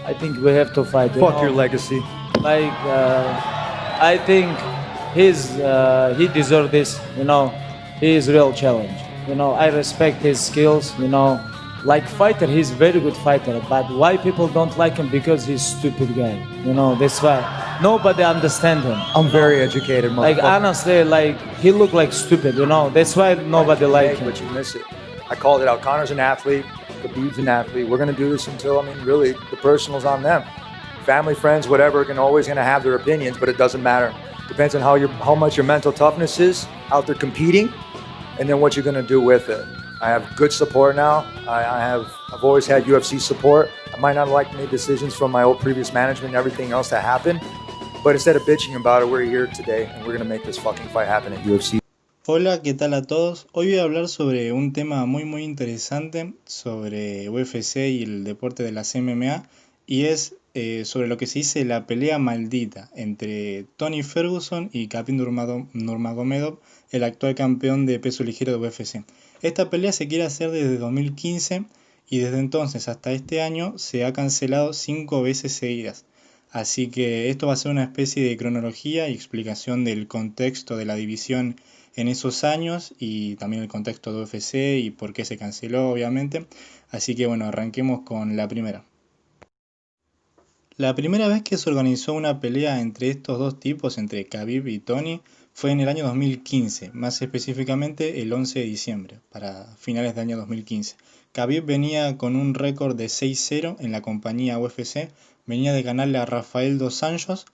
I think we have to fight. Fuck your legacy. Like, I think he deserves this. He is real challenge. I respect his skills. Like fighter, he's very good fighter. But why people don't like him? Because he's stupid guy. That's why nobody understand him. I'm very educated, motherfucker. Like honestly, like he look like stupid. That's why nobody like him. But you miss it. I called it out. Connor's an athlete. Khabib's an athlete. We're gonna do this until really the personal's on them. Family, friends, whatever, always gonna have their opinions, but it doesn't matter. Depends on how much your mental toughness is out there competing, and then what you're gonna do with it. I have good support now. I've always had UFC support. I might not like made decisions from my old previous management and everything else that happened, but instead of bitching about it, we're here today and we're gonna make this fucking fight happen at UFC. Hola, ¿qué tal a todos? Hoy voy a hablar sobre un tema muy interesante sobre UFC y el deporte de las MMA, y es sobre lo que se dice la pelea maldita entre Tony Ferguson y Khabib Nurmagomedov, el actual campeón de peso ligero de UFC. Esta pelea se quiere hacer desde 2015 y desde entonces hasta este año se ha cancelado 5 veces seguidas. Así que esto va a ser una especie de cronología y explicación del contexto de la división en esos años y también el contexto de UFC y por qué se canceló, obviamente. Así que bueno, arranquemos con la primera. La primera vez que se organizó una pelea entre estos dos tipos, entre Khabib y Tony, fue en el año 2015, más específicamente el 11 de diciembre, para finales del año 2015. Khabib venía con un récord de 6-0 en la compañía UFC, venía de ganarle a Rafael dos Anjos.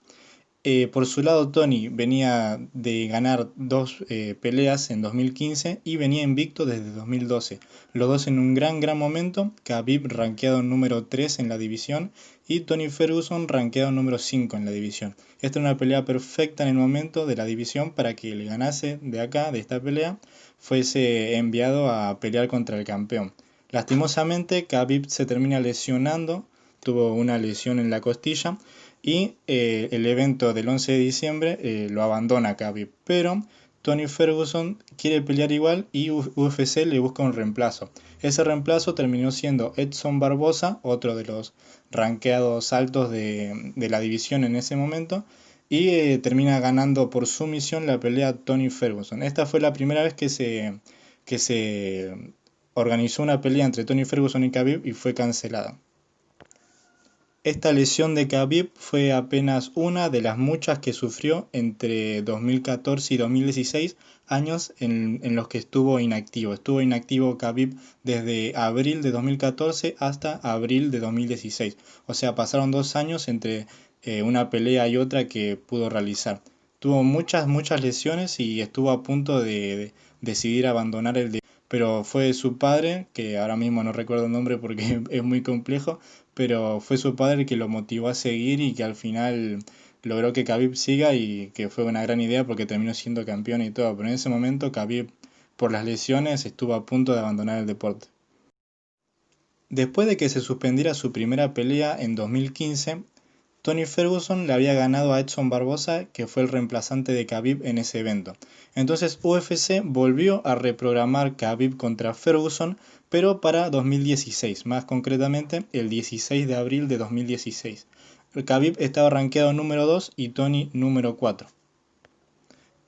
Por su lado, Tony venía de ganar 2 peleas en 2015 y venía invicto desde 2012. Los dos en un gran momento, Khabib rankeado número 3 en la división y Tony Ferguson rankeado número 5 en la división. Esta era una pelea perfecta en el momento de la división para que el ganase de acá, de esta pelea, fuese enviado a pelear contra el campeón. Lastimosamente, Khabib se termina lesionando, tuvo una lesión en la costilla, y el evento del 11 de diciembre lo abandona Khabib, pero Tony Ferguson quiere pelear igual y UFC le busca un reemplazo. Ese reemplazo terminó siendo Edson Barbosa, otro de los rankeados altos de la división en ese momento, y termina ganando por sumisión la pelea Tony Ferguson. Esta fue la primera vez que se organizó una pelea entre Tony Ferguson y Khabib y fue cancelada. Esta lesión de Khabib fue apenas una de las muchas que sufrió entre 2014 y 2016, años en los que estuvo inactivo. Estuvo inactivo Khabib desde abril de 2014 hasta abril de 2016. O sea, pasaron 2 años entre una pelea y otra que pudo realizar. Tuvo muchas lesiones y estuvo a punto de decidir abandonar pero fue su padre, que ahora mismo no recuerdo el nombre porque es muy complejo, pero fue su padre el que lo motivó a seguir y que al final logró que Khabib siga, y que fue una gran idea porque terminó siendo campeón y todo. Pero en ese momento Khabib, por las lesiones, estuvo a punto de abandonar el deporte. Después de que se suspendiera su primera pelea en 2015, Tony Ferguson le había ganado a Edson Barbosa, que fue el reemplazante de Khabib en ese evento. Entonces UFC volvió a reprogramar Khabib contra Ferguson, pero para 2016, más concretamente el 16 de abril de 2016. Khabib estaba rankeado número 2 y Tony número 4.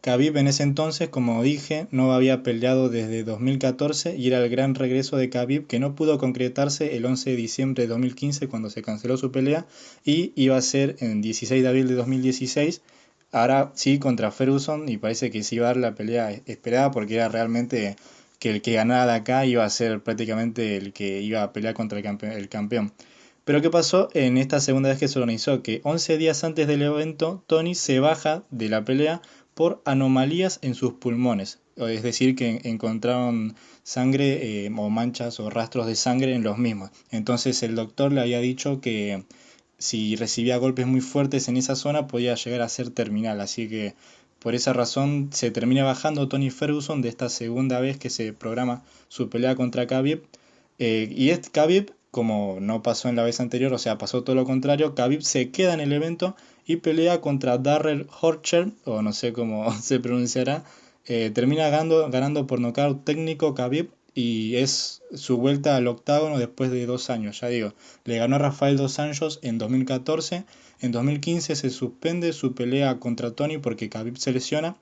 Khabib en ese entonces, como dije, no había peleado desde 2014 y era el gran regreso de Khabib, que no pudo concretarse el 11 de diciembre de 2015 cuando se canceló su pelea, y iba a ser en 16 de abril de 2016, ahora sí contra Ferguson, y parece que sí iba a dar la pelea esperada porque era realmente que el que ganara de acá iba a ser prácticamente el que iba a pelear contra el campeón. Pero ¿qué pasó en esta segunda vez que se organizó? Que 11 días antes del evento, Tony se baja de la pelea por anomalías en sus pulmones. Es decir, que encontraron sangre o manchas o rastros de sangre en los mismos. Entonces el doctor le había dicho que si recibía golpes muy fuertes en esa zona podía llegar a ser terminal. Así que por esa razón se termina bajando Tony Ferguson de esta segunda vez que se programa su pelea contra Khabib. Y Khabib, como no pasó en la vez anterior, o sea, pasó todo lo contrario, Khabib se queda en el evento y pelea contra Darrell Horcher, o no sé cómo se pronunciará. Termina ganando por nocaut técnico Khabib, y es su vuelta al octágono después de 2 años, ya digo. Le ganó a Rafael dos Anjos en 2014, en 2015 se suspende su pelea contra Tony porque Khabib se lesiona,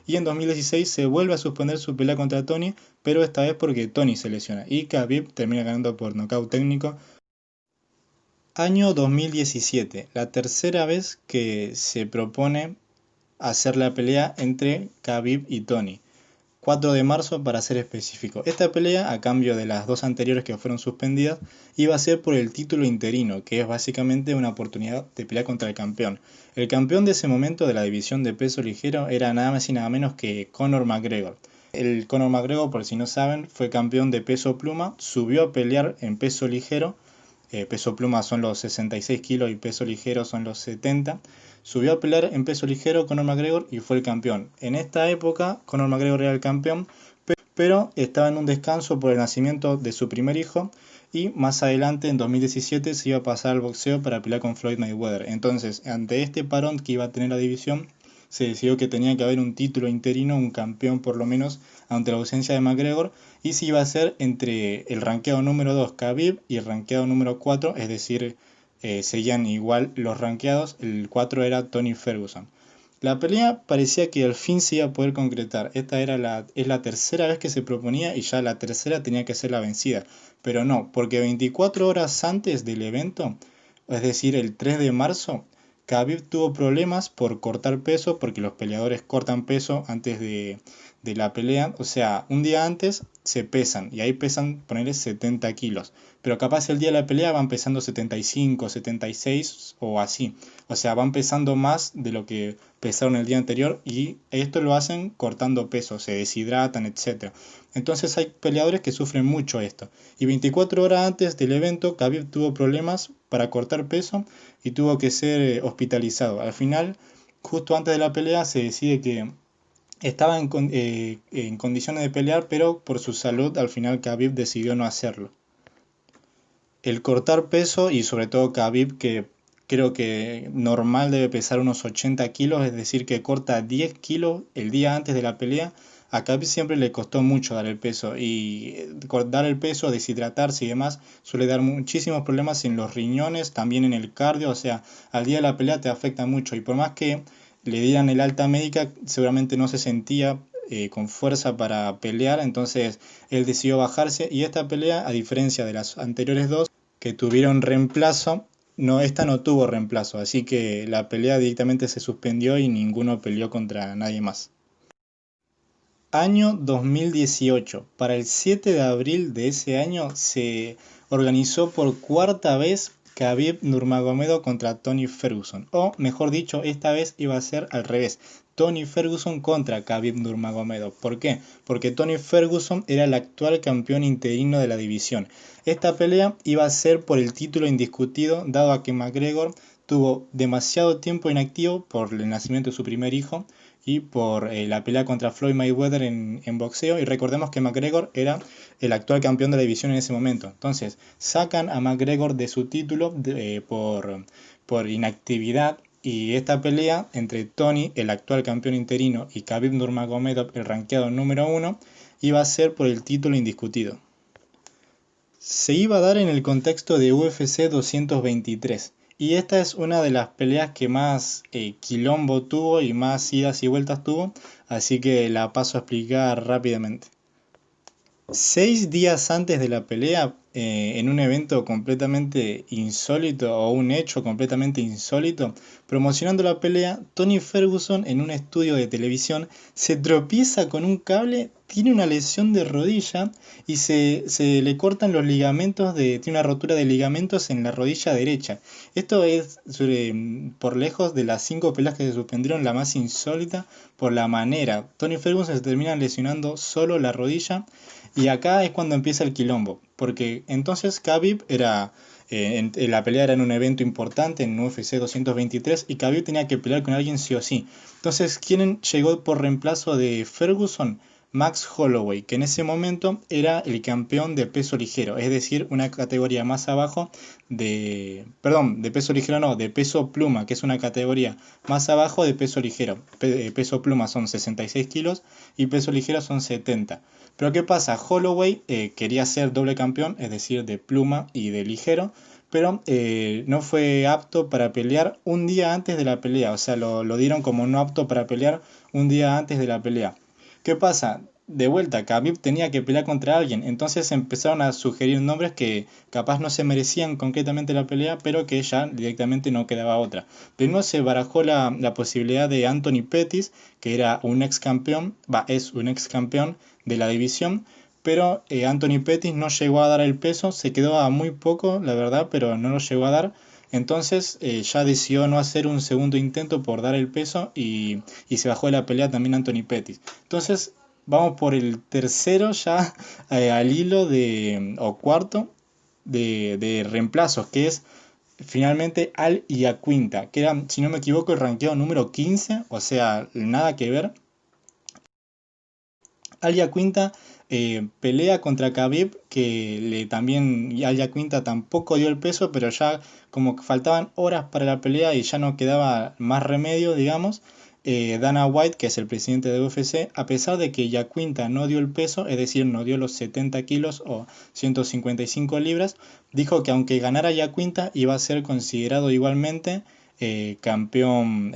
y en 2016 se vuelve a suspender su pelea contra Tony, pero esta vez porque Tony se lesiona, y Khabib termina ganando por nocaut técnico. Año 2017, la tercera vez que se propone hacer la pelea entre Khabib y Tony. 4 de marzo para ser específico. Esta pelea, a cambio de las dos anteriores que fueron suspendidas, iba a ser por el título interino, que es básicamente una oportunidad de pelear contra el campeón. El campeón de ese momento de la división de peso ligero era nada más y nada menos que Conor McGregor. El Conor McGregor, por si no saben, fue campeón de peso pluma, subió a pelear en peso ligero. Peso pluma son los 66 kilos y peso ligero son los 70. Subió a pelear en peso ligero Conor McGregor y fue el campeón. En esta época Conor McGregor era el campeón, pero estaba en un descanso por el nacimiento de su primer hijo, y más adelante en 2017 se iba a pasar al boxeo para pelear con Floyd Mayweather. Entonces, ante este parón que iba a tener la división, se decidió que tenía que haber un título interino, un campeón por lo menos, ante la ausencia de McGregor, y se iba a hacer entre el rankeado número 2 Khabib y el rankeado número 4, es decir, seguían igual los rankeados, el 4 era Tony Ferguson. La pelea parecía que al fin se iba a poder concretar. Esta es la tercera vez que se proponía y ya la tercera tenía que ser la vencida. Pero no, porque 24 horas antes del evento, es decir, el 3 de marzo, Khabib tuvo problemas por cortar peso, porque los peleadores cortan peso antes de la pelea. O sea, un día antes se pesan y ahí pesan, ponerle 70 kilos. Pero capaz el día de la pelea van pesando 75, 76 o así. O sea, van pesando más de lo que pesaron el día anterior, y esto lo hacen cortando peso, se deshidratan, etc. Entonces hay peleadores que sufren mucho esto. Y 24 horas antes del evento, Khabib tuvo problemas para cortar peso y tuvo que ser hospitalizado. Al final, justo antes de la pelea, se decide que estaba en condiciones de pelear, pero por su salud al final Khabib decidió no hacerlo. El cortar peso, y sobre todo Khabib, que creo que normal debe pesar unos 80 kilos, es decir, que corta 10 kilos el día antes de la pelea. A Khabib siempre le costó mucho dar el peso, y dar el peso, deshidratarse y demás, suele dar muchísimos problemas en los riñones, también en el cardio. O sea, al día de la pelea te afecta mucho, y por más que le dieran el alta médica, seguramente no se sentía con fuerza para pelear. Entonces él decidió bajarse, y esta pelea, a diferencia de las anteriores dos que tuvieron reemplazo, no, esta no tuvo reemplazo, así que la pelea directamente se suspendió y ninguno peleó contra nadie más. Año 2018. Para el 7 de abril de ese año se organizó por cuarta vez Khabib Nurmagomedov contra Tony Ferguson. O mejor dicho, esta vez iba a ser al revés. Tony Ferguson contra Khabib Nurmagomedov. ¿Por qué? Porque Tony Ferguson era el actual campeón interino de la división. Esta pelea iba a ser por el título indiscutido, dado a que McGregor tuvo demasiado tiempo inactivo por el nacimiento de su primer hijo y por la pelea contra Floyd Mayweather en boxeo. Y recordemos que McGregor era el actual campeón de la división en ese momento. Entonces sacan a McGregor de su título por inactividad. Y esta pelea entre Tony, el actual campeón interino, y Khabib Nurmagomedov, el rankeado número 1, iba a ser por el título indiscutido. Se iba a dar en el contexto de UFC 223. Y esta es una de las peleas que más quilombo tuvo y más idas y vueltas tuvo, así que la paso a explicar rápidamente. 6 días antes de la pelea, en un evento completamente insólito, o un hecho completamente insólito, promocionando la pelea, Tony Ferguson, en un estudio de televisión, se tropieza con un cable, tiene una lesión de rodilla y se le cortan los ligamentos, tiene una rotura de ligamentos en la rodilla derecha. Esto es por lejos de las 5 peleas que se suspendieron la más insólita por la manera. Tony Ferguson se termina lesionando solo la rodilla. Y acá es cuando empieza el quilombo, porque entonces Khabib era, la pelea era en un evento importante, en UFC 223, y Khabib tenía que pelear con alguien sí o sí. Entonces, ¿quién llegó por reemplazo de Ferguson? Max Holloway, que en ese momento era el campeón de peso ligero, es decir, una categoría más abajo perdón, de peso ligero no, de peso pluma, que es una categoría más abajo de peso ligero. Peso pluma son 66 kilos y peso ligero son 70. Pero ¿qué pasa? Holloway quería ser doble campeón, es decir, de pluma y de ligero, pero no fue apto para pelear un día antes de la pelea, o sea, lo dieron como no apto para pelear un día antes de la pelea. ¿Qué pasa? De vuelta, Khabib tenía que pelear contra alguien, entonces empezaron a sugerir nombres que capaz no se merecían concretamente la pelea, pero que ya directamente no quedaba otra. Primero se barajó la posibilidad de Anthony Pettis, que era un ex campeón, es un ex campeón de la división, pero Anthony Pettis no llegó a dar el peso, se quedó a muy poco, la verdad, pero no lo llegó a dar. Entonces ya decidió no hacer un segundo intento por dar el peso y se bajó de la pelea también Anthony Pettis. Entonces vamos por el tercero ya al hilo o cuarto de reemplazos, que es finalmente Al Iaquinta, que era, si no me equivoco, el ranqueo número 15, o sea, nada que ver. Al Iaquinta pelea contra Khabib, que también Al Iaquinta tampoco dio el peso, pero ya como que faltaban horas para la pelea y ya no quedaba más remedio, digamos. Dana White, que es el presidente de UFC, a pesar de que Iaquinta no dio el peso, es decir, no dio los 70 kilos o 155 libras, dijo que aunque ganara Iaquinta iba a ser considerado igualmente campeón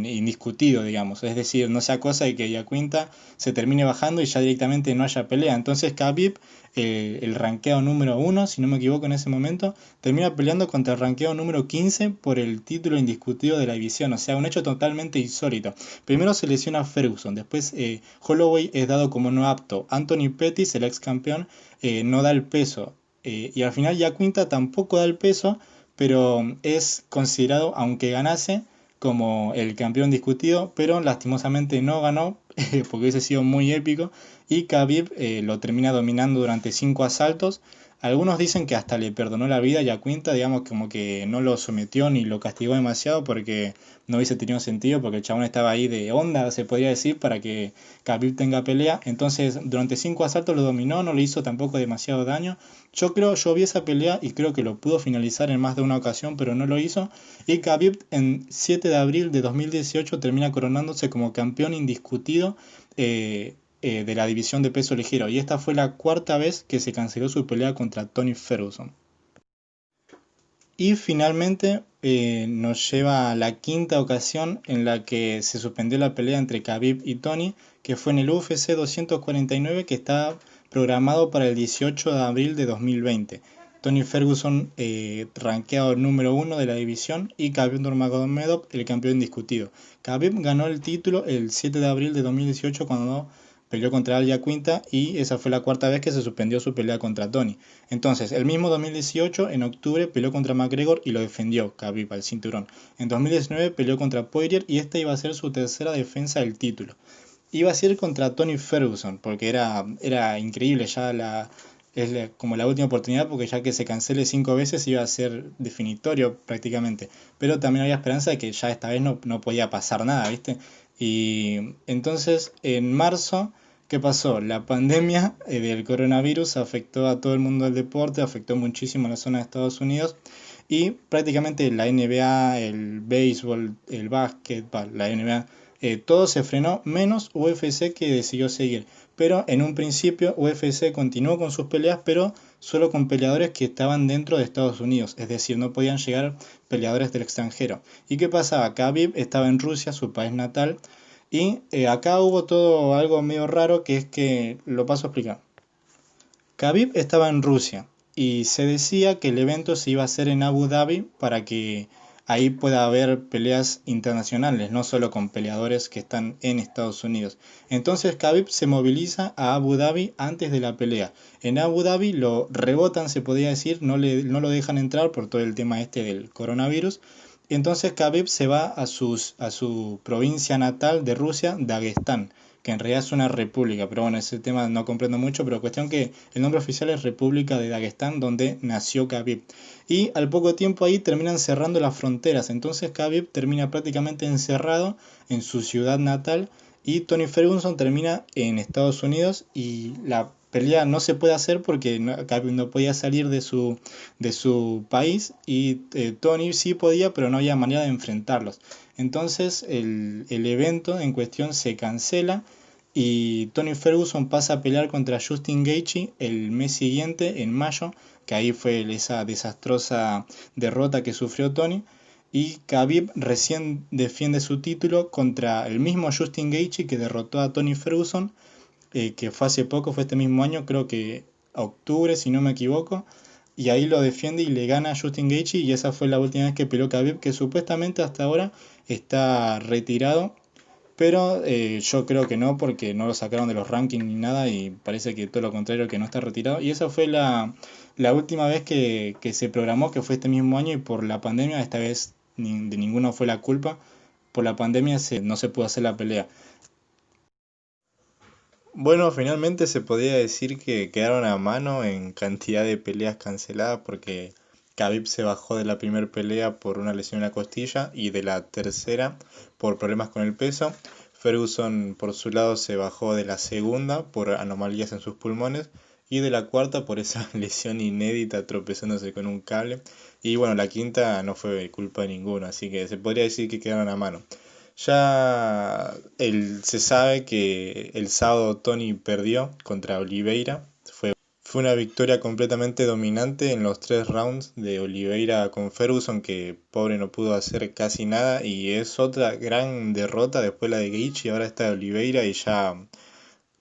indiscutido, digamos. Es decir, no sea cosa de que Iaquinta se termine bajando y ya directamente no haya pelea. Entonces Khabib, el ranqueado número 1, si no me equivoco en ese momento, termina peleando contra el ranqueado número 15 por el título indiscutido de la división. O sea, un hecho totalmente insólito. Primero se lesiona Ferguson, después Holloway es dado como no apto. Anthony Pettis, el ex campeón, no da el peso. Y al final Iaquinta tampoco da el peso, pero es considerado, aunque ganase, como el campeón discutido, pero lastimosamente no ganó, porque hubiese sido muy épico, y Khabib lo termina dominando durante 5 asaltos. Algunos dicen que hasta le perdonó la vida y a Quinta, digamos, como que no lo sometió ni lo castigó demasiado porque no hubiese tenido sentido, porque el chabón estaba ahí de onda, se podría decir, para que Khabib tenga pelea. Entonces, durante 5 asaltos lo dominó, no le hizo tampoco demasiado daño. Yo vi esa pelea y creo que lo pudo finalizar en más de una ocasión, pero no lo hizo. Y Khabib en 7 de abril de 2018 termina coronándose como campeón indiscutido de la división de peso ligero. Y esta fue la cuarta vez que se canceló su pelea contra Tony Ferguson. Y finalmente nos lleva a la quinta ocasión en la que se suspendió la pelea entre Khabib y Tony, que fue en el UFC 249, que está programado para el 18 de abril de 2020. Tony Ferguson rankeado número 1 de la división y Khabib Nurmagomedov el campeón indiscutido. Khabib ganó el título el 7 de abril de 2018 cuando peleó contra Al Iaquinta y esa fue la cuarta vez que se suspendió su pelea contra Tony. Entonces, el mismo 2018, en octubre, peleó contra McGregor y lo defendió Khabib al cinturón. En 2019 peleó contra Poirier y esta iba a ser su tercera defensa del título. Iba a ser contra Tony Ferguson, porque era increíble ya como la última oportunidad, porque ya que se cancele 5 veces iba a ser definitorio prácticamente. Pero también había esperanza de que ya esta vez no podía pasar nada, ¿viste? Y entonces en marzo, ¿qué pasó? La pandemia del coronavirus afectó a todo el mundo del deporte, afectó muchísimo a la zona de Estados Unidos y prácticamente la NBA, el béisbol, el básquetbol, la NBA, todo se frenó menos UFC que decidió seguir. Pero en un principio UFC continuó con sus peleas, pero solo con peleadores que estaban dentro de Estados Unidos, es decir, no podían llegar peleadores del extranjero. ¿Y qué pasaba? Khabib estaba en Rusia, su país natal, y acá hubo todo algo medio raro que es que lo paso a explicar. Khabib estaba en Rusia y se decía que el evento se iba a hacer en Abu Dhabi para que ahí pueda haber peleas internacionales, no solo con peleadores que están en Estados Unidos. Entonces Khabib se moviliza a Abu Dhabi antes de la pelea. En Abu Dhabi lo rebotan, se podría decir, no lo dejan entrar por todo el tema este del coronavirus. Entonces Khabib se va a su provincia natal de Rusia, Dagestán, que en realidad es una república, pero bueno, ese tema no comprendo mucho, pero cuestión que el nombre oficial es República de Dagestán, donde nació Khabib. Y al poco tiempo ahí terminan cerrando las fronteras, entonces Khabib termina prácticamente encerrado en su ciudad natal y Tony Ferguson termina en Estados Unidos y la pelea no se puede hacer porque Khabib no podía salir de su país y Tony sí podía, pero no había manera de enfrentarlos. Entonces el evento en cuestión se cancela y Tony Ferguson pasa a pelear contra Justin Gaethje el mes siguiente, en mayo, que ahí fue esa desastrosa derrota que sufrió Tony. Y Khabib recién defiende su título contra el mismo Justin Gaethje que derrotó a Tony Ferguson, que fue hace poco, fue este mismo año, creo que octubre si no me equivoco. Y ahí lo defiende y le gana a Justin Gaethje y esa fue la última vez que peleó Khabib, que supuestamente hasta ahora está retirado, pero yo creo que no, porque no lo sacaron de los rankings ni nada y parece que todo lo contrario, que no está retirado. Y esa fue la última vez que se programó, que fue este mismo año y por la pandemia, esta vez de ninguno fue la culpa. Por la pandemia no se pudo hacer la pelea. Bueno, finalmente se podría decir que quedaron a mano en cantidad de peleas canceladas porque Khabib se bajó de la primera pelea por una lesión en la costilla y de la tercera por problemas con el peso. Ferguson por su lado se bajó de la segunda por anomalías en sus pulmones y de la cuarta por esa lesión inédita tropezándose con un cable. Y bueno, la quinta no fue culpa de ninguno, así que se podría decir que quedaron a mano. Ya se sabe que el sábado Tony perdió contra Oliveira. Fue una victoria completamente dominante en los 3 rounds de Oliveira con Ferguson, que pobre no pudo hacer casi nada. Y es otra gran derrota después la de Gaethje y ahora está de Oliveira. Y ya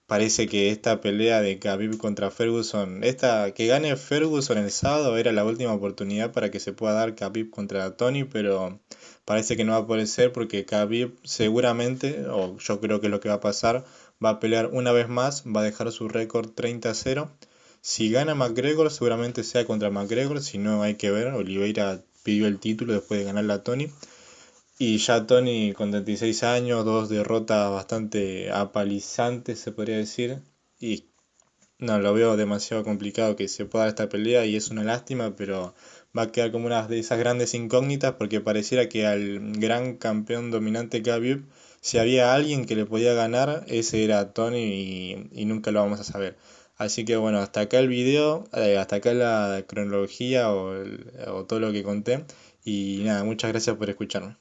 parece que esta pelea de Khabib contra Ferguson, esta que gane Ferguson el sábado era la última oportunidad para que se pueda dar Khabib contra Tony, pero parece que no va a poder ser porque Khabib seguramente, o yo creo que es lo que va a pasar, va a pelear una vez más, va a dejar su récord 30-0. Si gana McGregor, seguramente sea contra McGregor, si no hay que ver, Oliveira pidió el título después de ganarle a Tony. Y ya Tony con 36 años, dos derrotas bastante apalizantes se podría decir. Y no, lo veo demasiado complicado que se pueda dar esta pelea y es una lástima, pero va a quedar como una de esas grandes incógnitas porque pareciera que al gran campeón dominante Khabib, si había alguien que le podía ganar, ese era Tony y nunca lo vamos a saber. Así que bueno, hasta acá el video, hasta acá la cronología o todo lo que conté. Y nada, muchas gracias por escucharme.